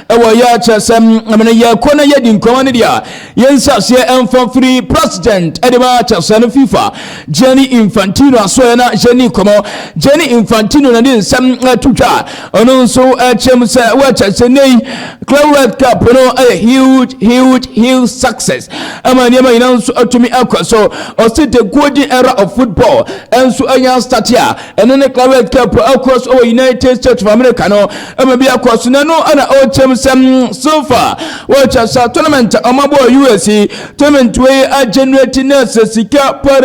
ewo ya chesem amene ye kona ye di nkomane dia yensa se enfo free president edema chesem FIFA Gianni Infantino aso na Gianni komo Gianni Infantino na din sam tutwa ono so chem se wa chesem nei World Cup no a huge success amani ma ina so atumi akwaso o se the golden era of football enso anya start ya eno ne World Cup across over United States of America no amabi akwaso na no ana o chem sam so far watch us tournament amabo USC tournament we a generate na sika par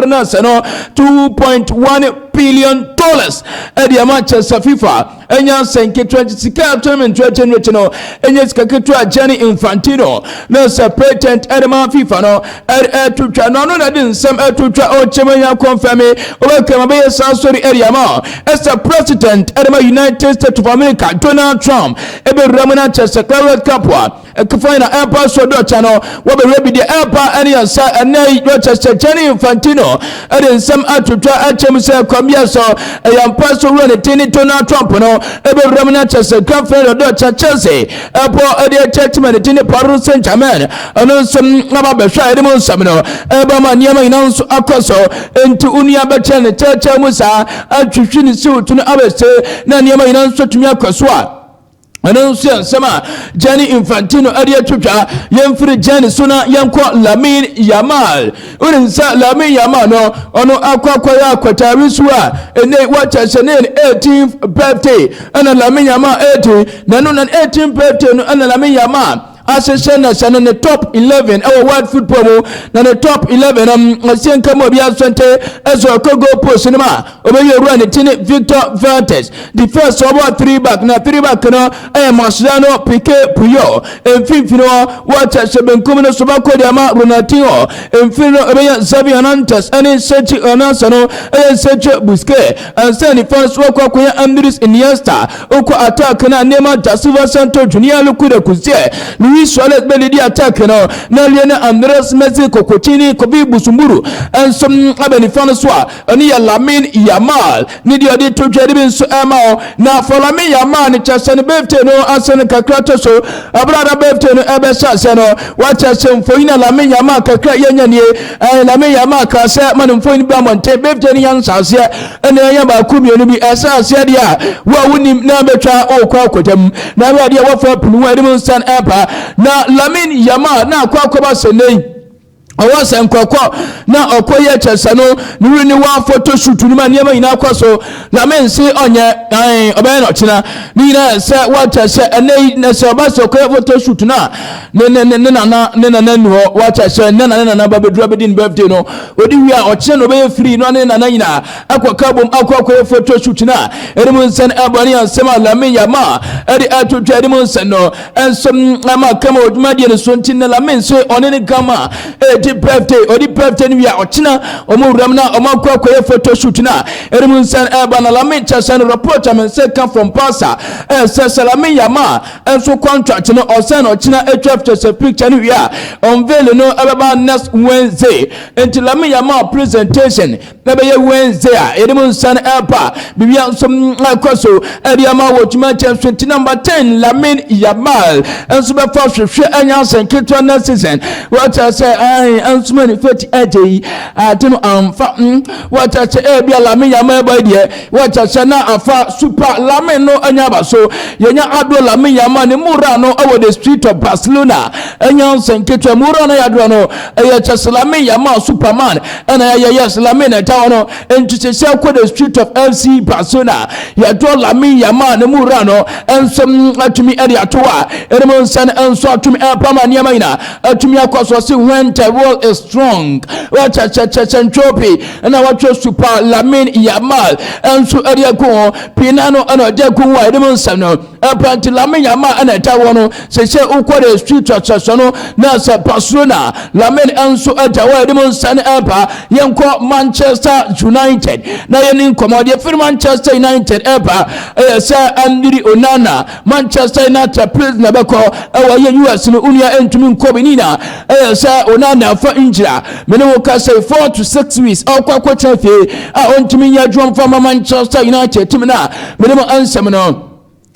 na no 2.1 billion dollars at the Manchester FIFA enya senke 20 sika tournament generate no enya sika ketwa Gianni Infantino na patent at the FIFA no tutwa no na din sam tutwa o chemanya confirm o kama be sorry area ma as a president at the United States of America Donald Trump ebe ramana Manchester World Cup wa ekufina empa so do channel wo be rebi the empa any answer anai Manchester Gianni Infantino at sam tutwa achemse kwamia so yampa so run tini Donald Trump no ebe ramana Manchester Conference do Chelsea epo ede churchman tini Paris Saint-Germain ano sam aba be hwa ede mo sam no eba ma niam ina so akoso enti unia be chen cheche musa atwhwi ni si to no abese na niam ina so tumi akoso a Announce sama Gianni Infantino area tutwa yemfiri Gianni suna yanko Lamine Yamal uninsa Lamine Yamal no ono akwa ya kwatari suwa ene wacha sene 18th birthday ana Lamine Yamal 80 na no 18th birthday no ana Lamine Yamal asesena sana ne top 11 our world football mo na the top 11 asienka mo bia sonte ezo kogo post ni ma obeye run tini Victor Valdes the first over 3 back na 3 back no Mascherano Piqué Puyol enfifino wacha sebenkum no sobako de ama Ronaldinho enfino obeye Xavi Hernandez ani Sergio Hernandez no Sergio Busquets ansani fans wako kwa Andres Iniesta oko attack na Neymar da Silva Santos Junior Lukude kuzie Luis Suarez belidi attack no na Lionel Andres Messi kokotini kobi busumburu ensom abeni fano swa ani ya Lamine Yamal ni di odi to twede bi so ema na for Lamine Yamal ni chasene birthday no asene kakrato so abrada birthday no ebe sha no wacha semfo ina Lamine Yamal kakra yenya nie Lamine Yamal ka se manumfo ni ba monte birthday ni yan sase ene ya ba kumienu bi asase dia wa wunim na betwa okwa kotam na wa dia wa fa punu wa dim san empa na Lamine Yamal na akwa senei awasa nkokọ na okoye chesano ni wa photo shoot ni ma niam ina kwaso Lamine si onye obey no china ni na se wacha se enei na se obaso okoye photo shoot na ne no wacha se na babedura bedin birthday no odi wi a oche no be free no ne na nyina akwa bom akwa photo shoot na erimu sen abani ansema Lamine Yamal eri atutwa erimu sen no ensom ama kama oduma die no so ntin na Lamine so one ne gama the birthday ni ya ochina omo ramna omo kwa photo shoot na erimu san bana Lamine chasan report am say come from Pasa say Lamine Yamal so contract no osan ochina HF picture ni ya unveil no ababa next Wednesday until Lamine Yamal presentation na be Wednesday erimu san bibia so kwaso eriama wochima championship number 10 Lamine Yamal so be for hwehwe anya senketwa na season what I say ansumani feti aje atino amfa wacha che ebia Lamine Yamal ba die wacha che na afa super Lamine no anya baso yenya ado Lamine Yamal ni mura no over the street of Barcelona anya senketwa mura no yado no ya che Lamine Yamal superman and yes Lamine ta no entuse se ko the street of FC Barcelona yado Lamine Yamal ni mura no ensum atumi ade atoa eremo san enso atumi pama niama ina atumi akwaso se when the world is strong wacha chopi na wacho super Lamine Yamal enso ade ko pinano ana de ko wa eremo san no apart Lamine Yamal ana ta wono se ukwo the street of no na sa Barcelona Lamine enso ata wa eremo san apa yenko Manchester United na yenin komode for Manchester United apa sa Andri Onana Manchester United prisoner beko awa ye US no unia entumi nkobinina sa Onana fa injira mene wo ka say 4 to 6 weeks akwa chafe a ontumi ya drum from Manchester United timina mene mo ansem no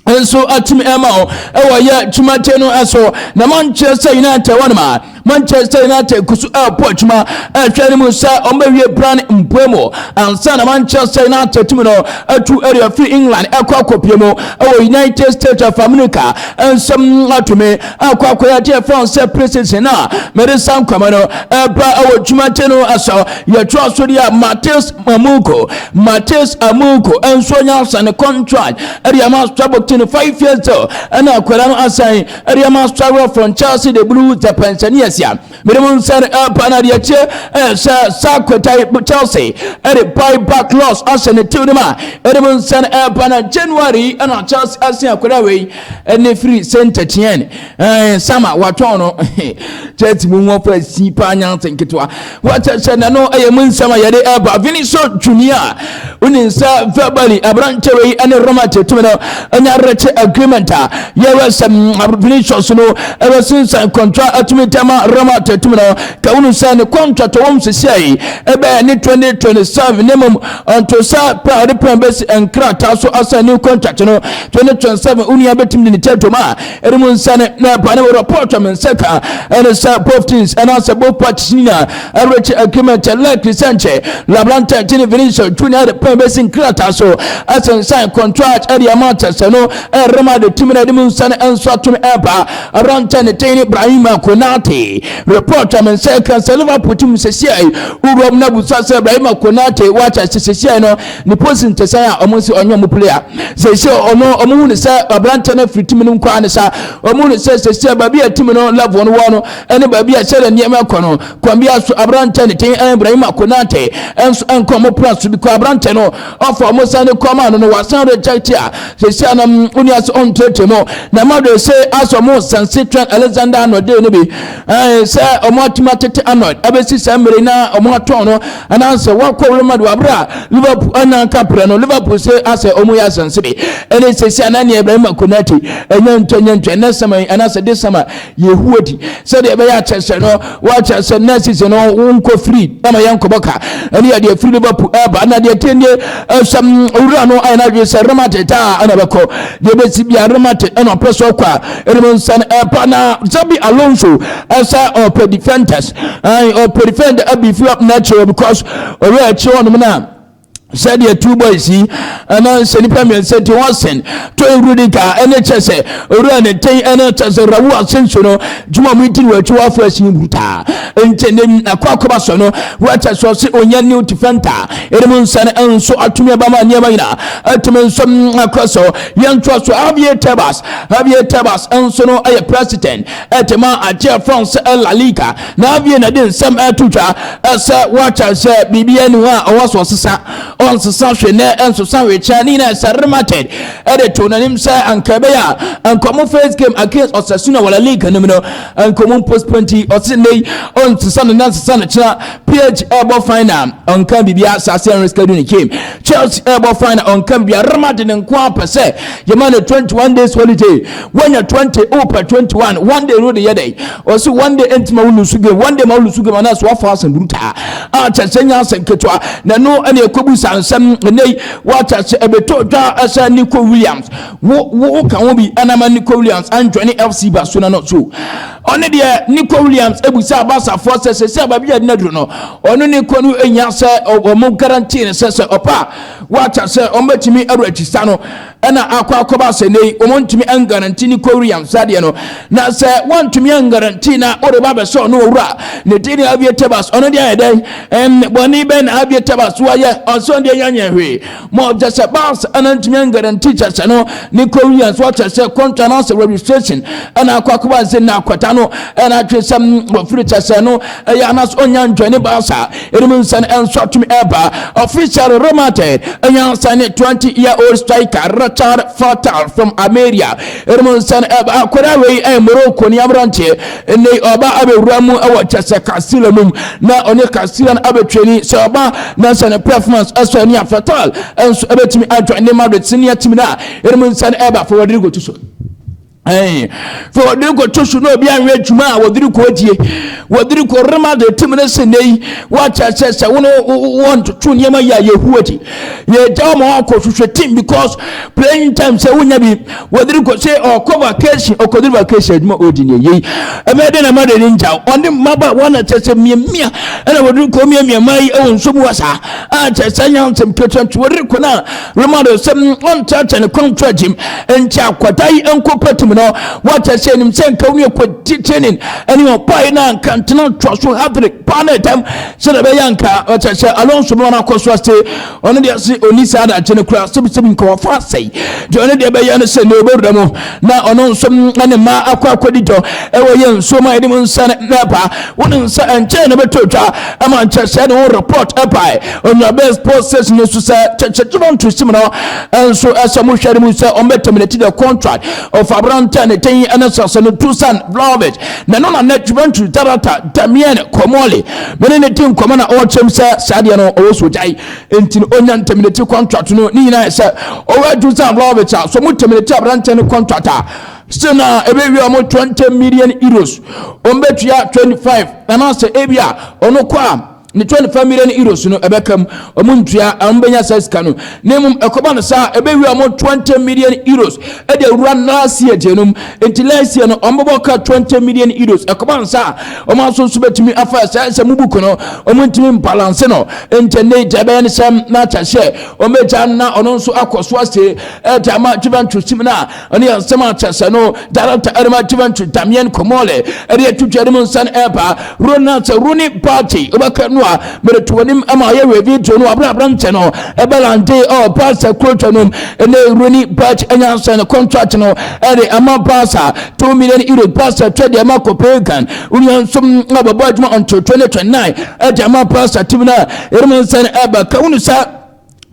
enso atumi ema o ewo ye twumate no eso na Manchester United wanema Manchester United kusu pochma atwani mu sa ombewie brand mpwemo ansa na Manchester United tumi no atu area free England akwakopiemo United States of America ensam atume akwakoya tie France president na medicine kwamano bra twumate no aso ye twa dia Mateus Amuko enso nya san contract area master 5 years old and akwara no assign area master from Chelsea the Blues the pensioners ya minimum said pana dia che sa kweta Chelsea and the buyback loss assign to them minimum said pana January and Chelsea assign akwara we and free center tien sama watono jet mu mo fa si pa nya tenketwa what said no mun sama yade Vinicius Junior uninsa verbally abrantewe and Romate to no anya reche agreement yewe some Vinicius no ever since contract atumitama Romate to no ka unsa ne contract won sesai ebe ni 2027 minimum unto sa pra base and krata so asa new contract no 2027 unia betim ni teto ma erimun sane na bana report am seka and sa both teams and also both parties na reche agreement like Sanchez Lablanta tini Vinicius Junior the base in krata so asa sign contract at the amount so no Roma the team na dimun sane and so to eba around 10 Ibrahima Konate report am seka Liverpool team sesai urom na busa se Ibrahima Konate wacha sesai no ni post ntesa omonsi onyo player sesai ono omu se abranta na free team no kwa ne sa omu se sesai babi a team no level no wono ene babi a sele niam akono kwambia so abranta ne ten Ibrahima Konate enso enkomo plus bi kwa abranta no offer mo sa ne koma no wasan reject ya sesai na uni as on trade mo na mado se aso mo Trent Alexander no de no bi se omo automatic anod abesi samre na omo atono ananse wakọ remadu abra Liverpool ana kapre no Liverpool se ase omo ya sansebe ene sesi anani Ibrahima Konate enyanto na sama anase de sama yehuodi se de be ya chese no wa chese na season no wonko free ama yanko boka ene ya de free Liverpool aba na de tende sam ura no ana de se remate ta ana beko de be si bia remate ana preso kwa ene san na Xabi Alonso asa or defenders or defend abi free up natural because already chiwo no na said the two boys and said the said to Watson to Rudiger and Chese run a tay and Chese Rawu Ascension Juma meeting where two offers in Buta intending a quacobasono what I saw on your new defender Edmund San and so Atumia Bama Niamina Atuman some across young trust to Javier Tebas and so a president at Tema at France La Liga now Vienna some tutor as what I said BBN or was on suspension and so sorry Chanina Saramated editor nanim say Ankabeya and common first game against Osasuna wala league nomino and common post 20 or Sydney on to Sunday night PH Airborne final on Cambia Sassian rescheduling game Chelsea Airborne final on Cambia Ramadan and Kwapa say your man 21 days holiday when you're 20 over 21 one day road the day also one day intima ulusuge one day maulusuge manas wa fast and brutal Chelsea and Ketwa na no any kobusa some nay what as ebeto as Nico Williams wo can be anama Nico Williams and Johnny FC Barcelona not so only the Nico Williams ebusa basa forces say babia nadro no onu Nico no enya say o mo guarantee say opa what as ombetimi arechisa no na akwa say nei o montimi an guarantee Nico Williams sadia no na say want to me an guarantee na o ba be so no owura ne dini Javier Tebas onu dia den boni ben Javier Tebas wa ye on Sunday yanya hwe mo just about an guarantee just no Nico Williams what say contract registration na akwa say na akwata no na atwe sam free just no ya nas onyan join Barca erimun san en so to me eba official Romate enyan san 20-year-old striker Richard Fatal from America erimun san eba akwara we Morocco ni abrante ne oba abewuramu ewo chese Casilla mum na oni Casilla abetweni so oba na san performance aso ni Fatal en so abetimi adwane Madrid senior team na erimun san eba for Rodrigo Tuso for the go to no be an red juma or the quote what the correma the timidness in day what I says I want to tune yama ya yehuati ye jama ko to team because playing time say when be whether you go say or cover vacation or cover vacation mo odini ye e me dey na ma dey ninja on the maba one tese mia and I would call me mai e so wasa a tese nyam tem ketan to wori ko na remado sem on touch and contract him and cha kwatai enko patim no what I say him say ka we ko training anyone pai na kantena trust happening pan time so the yanka what I say alonso mo na koso stay on the say onisa da chene kura so ko fa say the only dey be yan say no boru mo na ono so ane ma akwa kodito e wo yen so ma edi mo nsa na pa wonu nsa enche na betotwa ama nche say no report epai on your best process no so say chechechon to sim no so asamu hware mu say on terminate the contract of Abranta ne ten anasa no Tucson Vlahovic na no na net Juventus Tarata Damien Komole mene ne team komana o chem say sadia no o so jai enti onya terminate contract no ni na say o Tucson Vlahovic so mu terminate Abranta ne contract still na ebe wi 20 million euros on betua 25 and also ebia ono kwa ni 25 million euros no ebekam omuntua ambenya size no nemum ekoba no sa ebe wi 20 million euros e de run last year jenum enti last year no omboboka 20 million euros ekoba no sa omaso so betimi afa sa mubuko no omuntimi balance no enti ne jabe ne sam na cha share omeja na ono so akoso ase etama Juventus team na oni ansema cha no director Erma Juventus Damien Komole e de tutware san epa Ronald Rooney party obaka no mere tuonim ama ye review no abrante no ebelande o pastor quote no ene Rooney batch enya sign contract no ere ama pastor 2 million euro pastor trade ama Copenhagen union some ababajuma until 2029 e ama pastor timna erman sign eba kawunu sa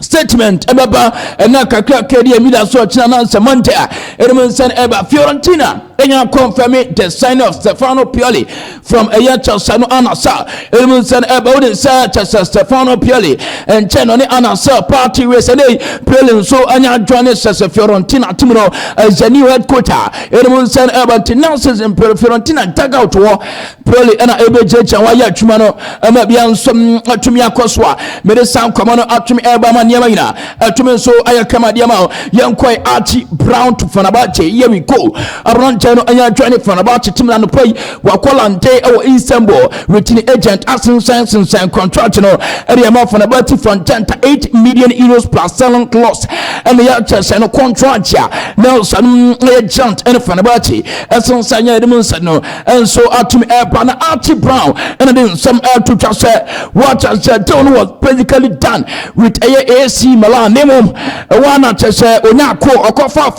statement ebaba ena kakra kedi emida so china na Samantha Edmondson eba Fiorentina enya confirm the sign of Stefano Pioli from Chelsea Anasa Edmondson eba won say Stefano Pioli and cheno ni Anasa party race dey Pioli so anya join Fiorentina team no as the new headquarter Edmondson eba announces in Fiorentina tag out war Pioli ena ebe jecha wa ya twuma no ema bia nsom atumi akoswa me sam komano atumi eba Yamina, Tumenso Ayakama Diamao, young Koi Archie Brown to Fanabache, here we go. Around Channel and you're trying Fanabache, Timlan play, Wakolante, our Istanbul, written agent, Aston Science and San Contractino, Ariama Fanabache from 10 to 8 million euros plus selling clause, and the Archers and a contract, Nelson agent and Fanabache, Aston Sanya Edmundson, and so Archie Airpan, Archie Brown, and then some air to just say what I said, was basically done with AC Milan nemum wana chese onyako okofa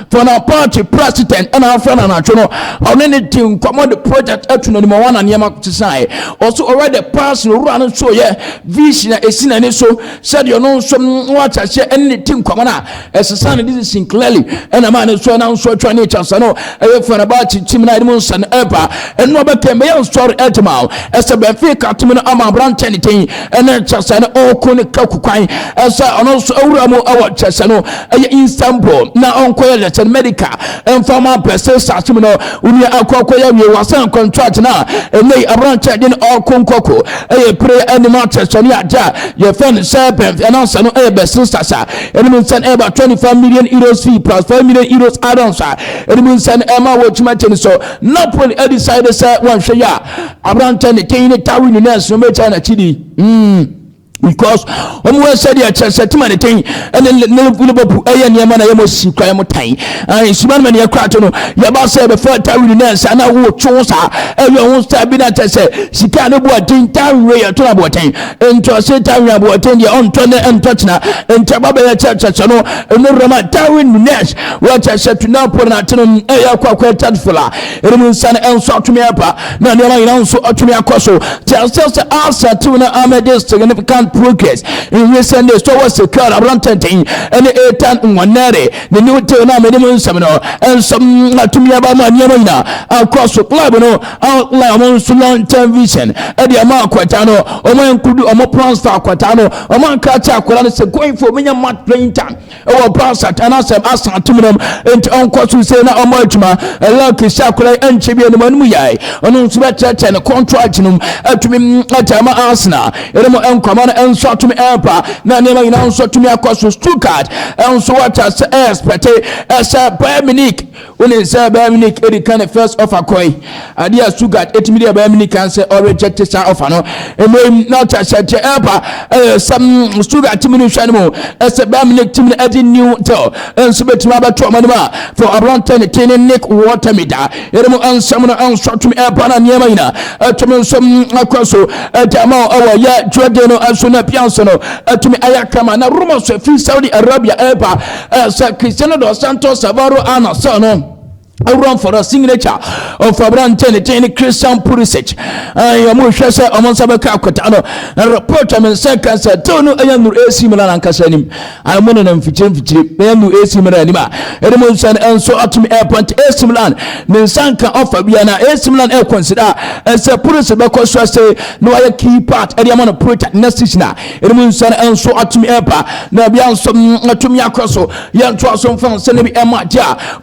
for na party president and our friend na chono onene team command the project atuno ni wana niema tisai also already pass no run so ye vision esina ni so said you know so what I say any team command esana this is clearly and a man so na so try nature so no e for about team na dem san epa and no be kembe story etmal ese Benfica team na ama brand anything and chasa na okuni kakukwan esa ono so awuramo awa chasa no Istanbul na onkoye letter medical and former person satim no uni akokoya wi wasan contract na enei abranche din okonkoko pray animal chasa ni aja ye fan serpent and also no best sister and mean send about 25 million euros fee plus 5 million euros add-ons and mean send Emma watchman so Napoli decided say one share ya abranche ne tin tawi ni nurse no mecha na chidi because said ya Chelsea team and thing and then Liverpool niema na yemo sikwa yemo tan and suban man ya krato no ya ba say before tawi nurse ana wo chosa won star bi na tese sika no bo atin tawi ya to na bo tan ento say tawi ya bo tan ya on to na entotna ento baba ya Chelsea no Roma tawi nurse wa Chelsea to now put na tin ya kwa tadfula erimun san enso atumi apa na niema ina nso atumi akoso Chelsea asa team na amade significant progress in recent days towards the car around 10 and 8 one nare the new tena minimum seminar and some to me about my across the club outline on long term vision at the amount quatano or man could do a more plan star quatano or man catch up going for many match playing time our browser and ask them to them and uncle to say now much a lucky shackle and chibi and manuya on church and a contract to me at Arsenal and command and shot to me emperor now never announced to me across the Stuttgart and so what as as a Bayern Munich when it's a Bayern Munich any kind of first offer coin idea Stuttgart 8 million Bayern Munich can say or rejected that offer no and not as a emperor some Stuttgart team in Shanimo as a Bayern Munich team adding new tell and so bet for around 10 Nick Watermeter and someone else shot to me emperor and Yamina to me some across Damo our ya Jordan as soon as Piansano to me Ayakama na rumors of Saudi Arabia emperor Cristiano dos Santos Savaro Ana Sono I run for a signature of Abraham Ten Christian Pulisic. I am sure say among Sabaka Kotano and report I mean second said Tono Ayanu AC Milan and Casanim. I am one of them featuring Bayanu AC Milan Edmondson and so at me airport AC Milan Ninsanka of Fabiana AC Milan air consider as a Pulisic because say no other key part at the amount of project next season. Edmondson and so at me airport now beyond some to me across young to some fans send me Emma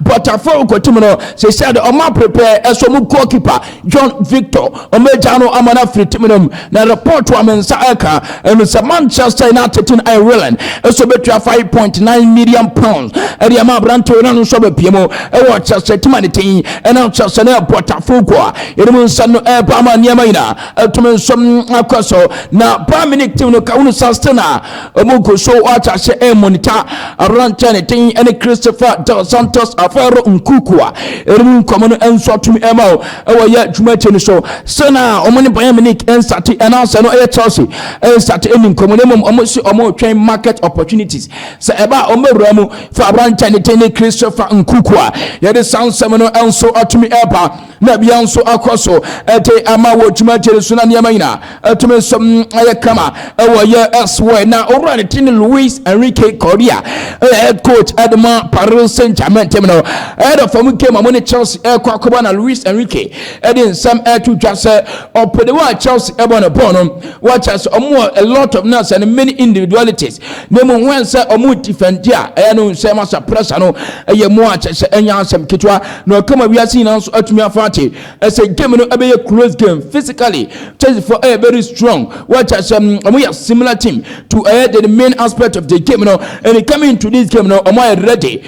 but I forgot to say said Oma prepare as some goalkeeper John Victor Omejano Amana Fritiminum na report to Amensa Eka and it's a Manchester United in Ireland so betra 5.9 million pounds and the amount Branto and so be PMO and watch us Timanity and out just an airport Fuqua it means Sano Airpama Yamaina to some Akoso na Paminik Tino Kaunu Sastana Omuko so watch us a monitor around 10 and Christopher Dos Santos Afero Nkukua Erimu common and so to me emo our yet Jumatini so Sana Omani Bayern Munich and Sati and also no air Chelsea and Sati in common almost or more train market opportunities so about Omoramu for around 10 Christopher Nkukua yet it sounds seminal and so to me epa Nabian so akoso ete amawo Jumatini Sunan Yamaina to me some ayakama our year elsewhere now already tin Luis Enrique Correa head coach Adama Paris Saint-Germain terminal head of came among Chelsea air Kwakobana Luis Enrique and some air to just say or put the word Chelsea ebon upon watch us a lot of nuts and many individualities name when say omu defend ya and say masa pressure no a more and yansam kitwa no come we are seeing also at me afati as a game no be a close game physically Chelsea for a very strong watch us we are similar team to the main aspect of the game no and coming to this game no am I ready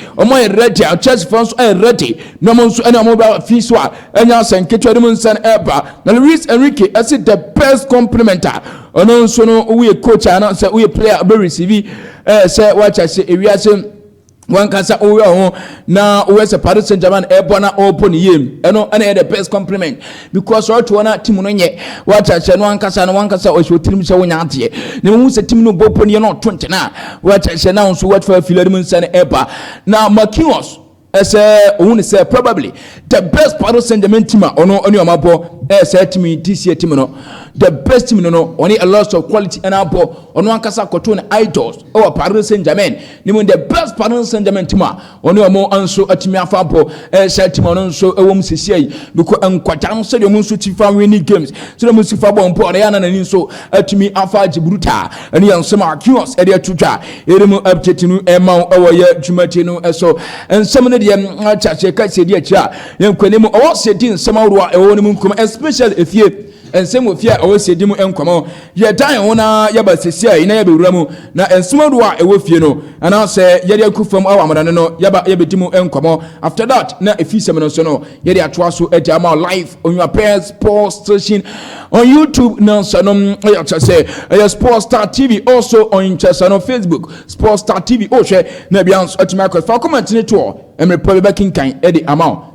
Chelsea fans are ready no one so any mobile fiswa and yansam kitwa dem san eba na Luis Enrique as the best complementer ono so no we coach and say we player be receive say watch us we are one kasa owo na we say Paris Saint-Germain ebona open yem eno na the best compliment because what one team no nye watch us no one kasa o so team so wonya ate na mu say team no open ye no 20 na watch us na so what for Philemon San eba na Marquinhos as a say probably the best Paris Saint-Germain team ono amabo say team this year team no the best team no only a lot of quality and abo ono ankasa koto na idols or Paris Saint-Germain nimu the best Paris Saint-Germain team ono amo anso atimi afa abo say team ono so ewom sesiai because enkwata so de mo so tifa winning games so de mo sifa bo mpo na yana nani so atimi afa Gibraltar ene yansem Marquinhos e de tutwa eremu update nu ema ewo ya Jumati no so ensem ne de chache ka se de akira yenkwanemu owo se din nsem awro ewo ne munkum especially efie ensem ofia owo se di mu enkwama ye dan ho na ya ba sesia ina ya bewura mu na ensem awro ewo fie no ana se ye de akufam awa amana no ya ba ye bedi mu enkwama after that na efi sem no so no ye de atoa so ejama live on your parents sports station on YouTube now sanom ya chase Sports Star TV also on chasano Facebook Sports Star TV o hwe na bia so atima akwa fa comment ni to emre probably back in kan e de amount